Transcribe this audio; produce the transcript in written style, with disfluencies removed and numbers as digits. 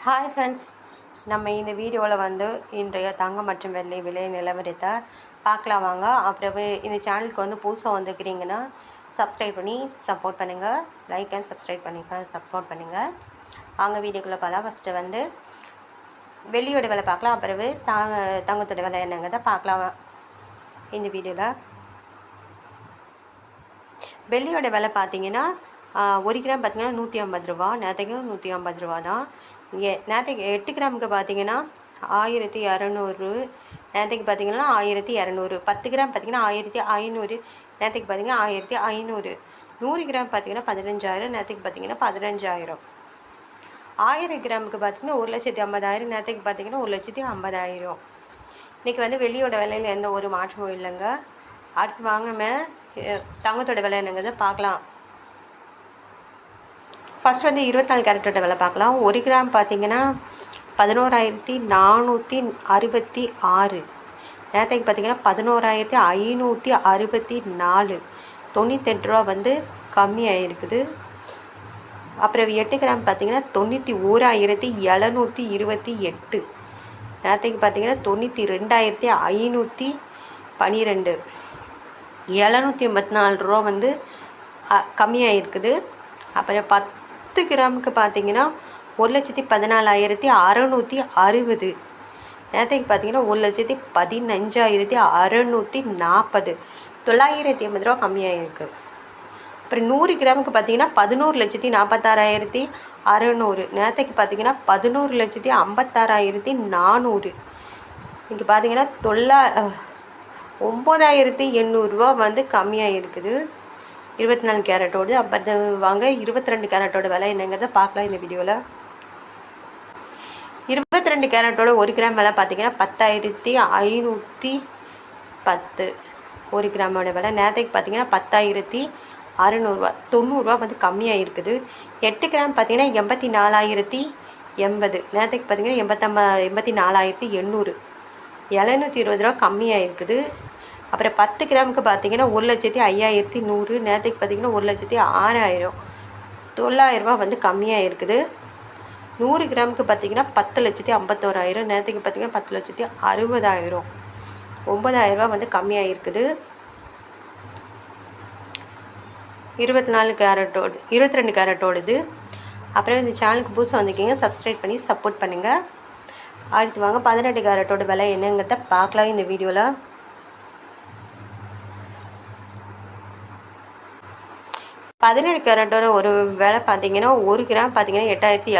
Hi friends, நம்ம இந்த வீடியோவில் வந்து இன்றைய தங்கம் மற்றும் வெள்ளி விலை நிலவரத்தை பார்க்கலாம் வாங்க. அப்புறம் இந்த சேனலுக்கு வந்து புதுசாக வந்துக்கிறீங்கன்னா சப்ஸ்கிரைப் பண்ணி சப்போர்ட் பண்ணுங்கள். லைக் அண்ட் சப்ஸ்கிரைப் சப்போர்ட் பண்ணுங்கள். வாங்க வீடியோக்குள்ளே பார்க்கலாம். ஃபஸ்ட்டு வந்து வெள்ளியோட விலை பார்க்கலாம். அப்புறம் தங்கத்தோட விலை என்னங்கிறத பார்க்கலாம் இந்த வீடியோவில். வெள்ளியோட விலை பார்த்தீங்கன்னா 1 கிராம் பார்த்திங்கன்னா 150 ரூபா, நேற்றுக்கும் 150 ரூபா தான். நேற்றுக்கு 8 கிராமுக்கு பார்த்தீங்கன்னா 1200, நேற்றுக்கு பார்த்தீங்கன்னா 1200. 10 கிராம் பார்த்தீங்கன்னா 1500, நேற்றுக்கு பார்த்தீங்கன்னா 1500. 100 கிராம் பார்த்தீங்கன்னா 15,000, நேற்றுக்கு பார்த்தீங்கன்னா 15,000. 1000 கிராமுக்கு பார்த்தீங்கன்னா 1,50,000, நேற்றுக்கு பார்த்தீங்கன்னா 1,50,000. இன்றைக்கி வந்து வெள்ளியோட விலையில் எந்த ஒரு மாற்றமும் இல்லைங்க. அடுத்து வாங்க தங்கத்தோட விலை என்னங்கிறத பார்க்கலாம். ஃபஸ்ட் வந்து 24 கேரட்டோட விலை பார்க்கலாம். 1 கிராம் பார்த்தீங்கன்னா 11,466, நேற்றுக்கு பார்த்தீங்கன்னா 11,564. 98 ரூபா வந்து கம்மியாகிருக்குது. அப்புறம் 8 கிராம் பார்த்தீங்கன்னா 91,728, நேற்றுக்கு பார்த்தீங்கன்னா 92,512. 784 ரூபா வந்து கம்மியாகிருக்குது. அப்புறம் 10 கிராமுக்கு பார்த்தீங்கன்னா 1,14,660, நேற்றுக்கு பார்த்தீங்கன்னா 1,15,640. 980 ரூபா கம்மியாகிருக்கு. அப்புறம் 100 கிராமுக்கு பார்த்தீங்கன்னா 11,46,600, நேற்றுக்கு பார்த்தீங்கன்னா 11,56,400. இங்கே பார்த்தீங்கன்னா 9,800 ரூபா வந்து கம்மியாக இருக்குது 24 கேரட்டோடு. அப்புறம் வாங்க 22 கேரட்டோட விலை என்னங்கிறத பார்க்கலாம் இந்த வீடியோவில். 22 கேரட்டோட 1 கிராம் விலை பார்த்தீங்கன்னா 10,510. 1 கிராமோட விலை நேற்றுக்கு பார்த்தீங்கன்னா 10,600, 90 ரூபா வந்து கம்மியாக இருக்குது. 8 கிராம் பார்த்தீங்கன்னா 84,080, நேற்றுக்கு பார்த்தீங்கன்னா 84,800. 720 ரூபா கம்மியாக இருக்குது. அப்புறம் 10 கிராமுக்கு பார்த்தீங்கன்னா 1,05,100, நேற்றுக்கு பார்த்தீங்கன்னா 1,06,000. 900 ரூபா வந்து கம்மியாக இருக்குது. 100 கிராமுக்கு பார்த்தீங்கன்னா 10,51,000, நேற்றுக்கு பார்த்தீங்கன்னா 10,60,000. 9,000 ரூபா வந்து கம்மியாக இருக்குது 22 கேரட்டோடுது. அப்புறம் இந்த சேனலுக்கு புதுசாக வந்திருக்கீங்க, சப்ஸ்கிரைப் பண்ணி சப்போர்ட் பண்ணுங்கள். அடுத்து வாங்க 18 கேரட்டோட விலை என்னங்கிறத பார்க்கலாம் இந்த வீடியோவில். 17 கேரட்டோட ஒரு விலை பார்த்தீங்கன்னா 1 கிராம் பார்த்தீங்கன்னா 8,700.